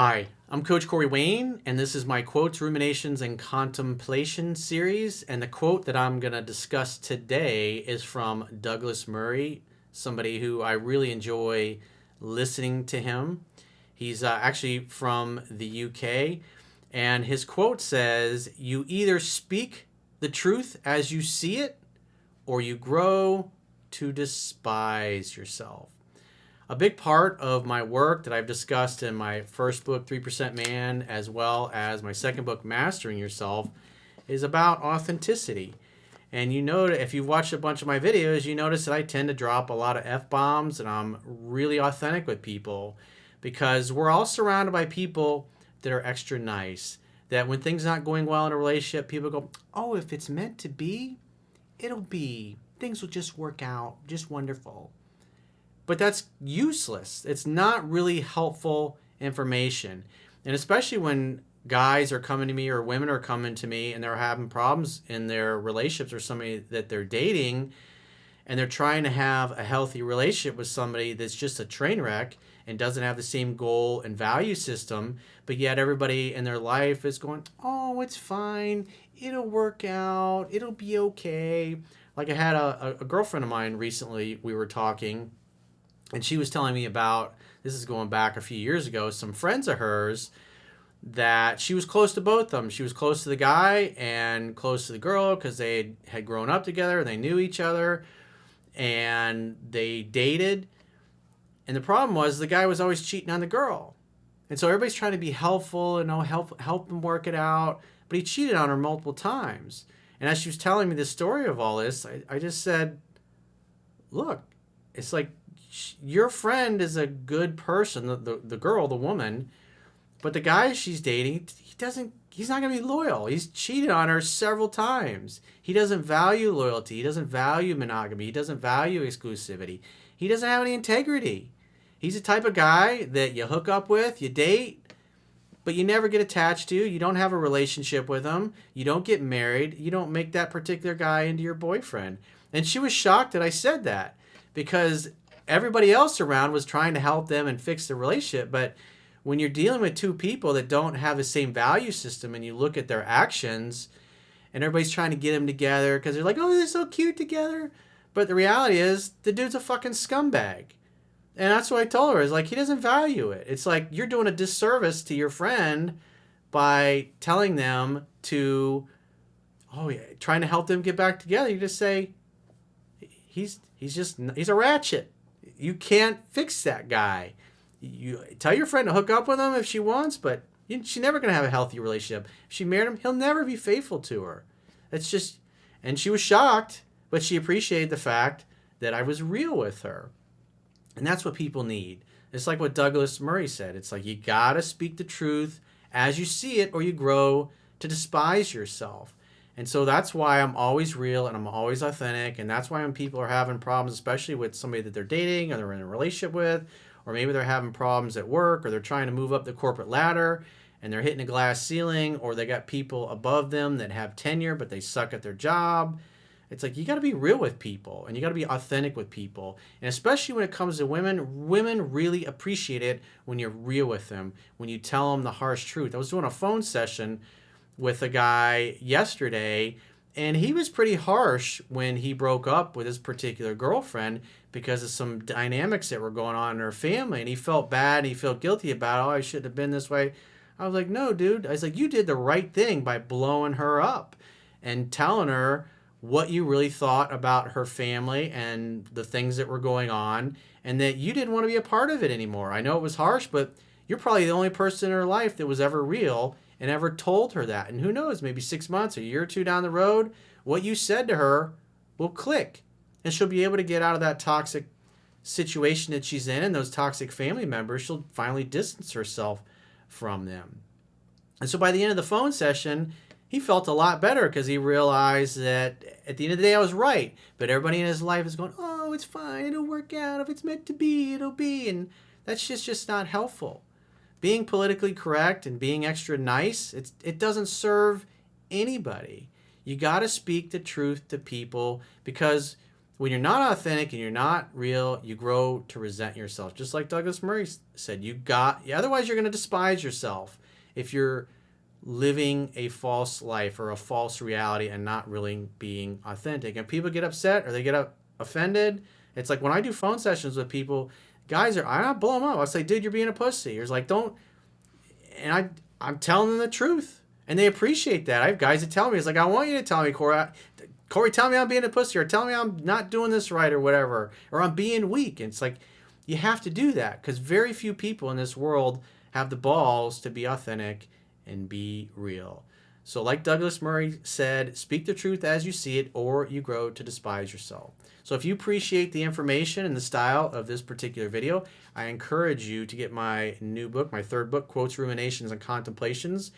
Hi, I'm Coach Corey Wayne, and this is my Quotes, Ruminations, and Contemplation series. And the quote that I'm going to discuss today is from Douglas Murray, somebody who I really enjoy listening to him. He's actually from the UK, and his quote says, "You either speak the truth as you see it, or you grow to despise yourself." A big part of my work that I've discussed in my first book, 3% Man, as well as my second book, Mastering Yourself, is about authenticity. And you know, if you've watched a bunch of my videos, you notice that I tend to drop a lot of F-bombs and I'm really authentic with people because we're all surrounded by people that are extra nice. That when things not going well in a relationship, people go, "Oh, if it's meant to be, it'll be. Things will just work out, just wonderful." But that's useless. It's not really helpful information. And especially when guys are coming to me or women are coming to me and they're having problems in their relationships or somebody that they're dating and they're trying to have a healthy relationship with somebody that's just a train wreck and doesn't have the same goal and value system, but yet everybody in their life is going, "Oh, it's fine. It'll work out. It'll be okay." Like I had a girlfriend of mine recently, we were talking, and she was telling me about, this is going back a few years ago, some friends of hers that she was close to both of them. She was close to the guy and close to the girl because they had grown up together and they knew each other and they dated. And the problem was the guy was always cheating on the girl. And so everybody's trying to be helpful and help him work it out. But he cheated on her multiple times. And as she was telling me the story of all this, I just said, look, it's like, your friend is a good person, the girl, the woman, but the guy she's dating, he's not going to be loyal. He's cheated on her several times. He doesn't value loyalty. He doesn't value monogamy. He doesn't value exclusivity. He doesn't have any integrity. He's the type of guy that you hook up with, you date, but you never get attached to. You don't have a relationship with him. You don't get married. You don't make that particular guy into your boyfriend. And she was shocked that I said that because everybody else around was trying to help them and fix the relationship. But when you're dealing with two people that don't have the same value system and you look at their actions and everybody's trying to get them together because they're like, "Oh, they're so cute together." But the reality is the dude's a fucking scumbag. And that's what I told her, is like, he doesn't value it. It's like you're doing a disservice to your friend by telling them to, oh yeah, trying to help them get back together. You just say, he's a ratchet. You can't fix that guy. You tell your friend to hook up with him if she wants, but she's never going to have a healthy relationship. If she married him, he'll never be faithful to her. That's just, and she was shocked, but she appreciated the fact that I was real with her. And that's what people need. It's like what Douglas Murray said. It's like you got to speak the truth as you see it, or you grow to despise yourself. And so that's why I'm always real and I'm always authentic. And that's why when people are having problems, especially with somebody that they're dating or they're in a relationship with, or maybe they're having problems at work, or they're trying to move up the corporate ladder and they're hitting a glass ceiling, or they got people above them that have tenure but they suck at their job. It's like you got to be real with people and you got to be authentic with people. And especially when it comes to women, women really appreciate it when you're real with them, when you tell them the harsh truth. I was doing a phone session with a guy yesterday, and he was pretty harsh when he broke up with his particular girlfriend because of some dynamics that were going on in her family, and he felt bad and he felt guilty about, "Oh, I shouldn't have been this way." I was like, "No, dude." I was like, "You did the right thing by blowing her up and telling her what you really thought about her family and the things that were going on, and that you didn't want to be a part of it anymore. I know it was harsh, but you're probably the only person in her life that was ever real and ever told her that. And who knows, maybe 6 months, a year or two down the road, what you said to her will click. And she'll be able to get out of that toxic situation that she's in and those toxic family members. She'll finally distance herself from them." And so by the end of the phone session, he felt a lot better because he realized that at the end of the day, I was right. But everybody in his life is going, "Oh, it's fine. It'll work out. If it's meant to be, it'll be." And that's just not helpful. Being politically correct and being extra nice, it doesn't serve anybody. You got to speak the truth to people because When you're not authentic and you're not real, you grow to resent yourself. Just like Douglas Murray said, otherwise you're going to despise yourself if you're living a false life or a false reality and not really being authentic. And people get upset or they get offended. It's like when I do phone sessions with people, I don't blow them up. I say, dude, you're being a pussy. It's like, don't. And I'm telling them the truth. And they appreciate that. I have guys that tell me, it's like, I want you to tell me, Corey, tell me I'm being a pussy, or tell me I'm not doing this right, or whatever, or I'm being weak. And it's like, you have to do that, because very few people in this world have the balls to be authentic and be real. So like Douglas Murray said, speak the truth as you see it, or you grow to despise yourself. So if you appreciate the information and the style of this particular video, I encourage you to get my new book, my third book, Quotes, Ruminations, and Contemplations,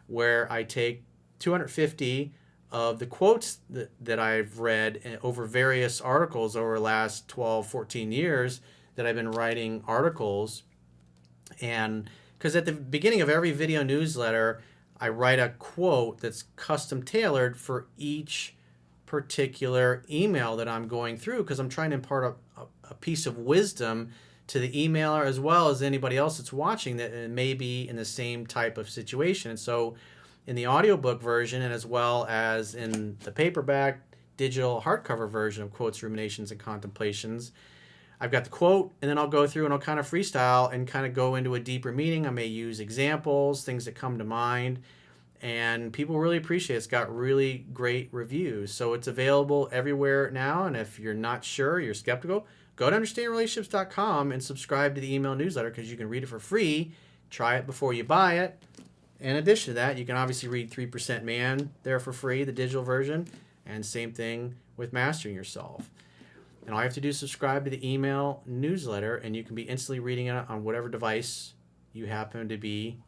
where I take 250 of the quotes that I've read over various articles over the last 12, 14 years that I've been writing articles. And because at the beginning of every video newsletter, I write a quote that's custom tailored for each particular email that I'm going through, because I'm trying to impart a piece of wisdom to the emailer as well as anybody else that's watching that may be in the same type of situation. And so in the audiobook version, and as well as in the paperback digital hardcover version of Quotes, Ruminations, and Contemplations, I've got the quote, and then I'll go through and I'll kind of freestyle and kind of go into a deeper meaning. I may use examples, things that come to mind, and people really appreciate it. It's got really great reviews. So it's available everywhere now, and if you're not sure, you're skeptical, go to understandingrelationships.com and subscribe to the email newsletter, because you can read it for free. Try it before you buy it. In addition to that, you can obviously read 3% Man there for free, the digital version, and same thing with Mastering Yourself. And all you have to do is subscribe to the email newsletter, and you can be instantly reading it on whatever device you happen to be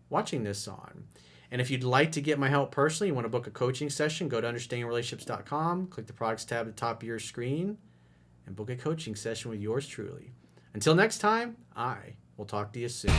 watching this on. And if you'd like to get my help personally, you want to book a coaching session, go to understandingrelationships.com, click the products tab at the top of your screen, and book a coaching session with yours truly. Until next time, I will talk to you soon.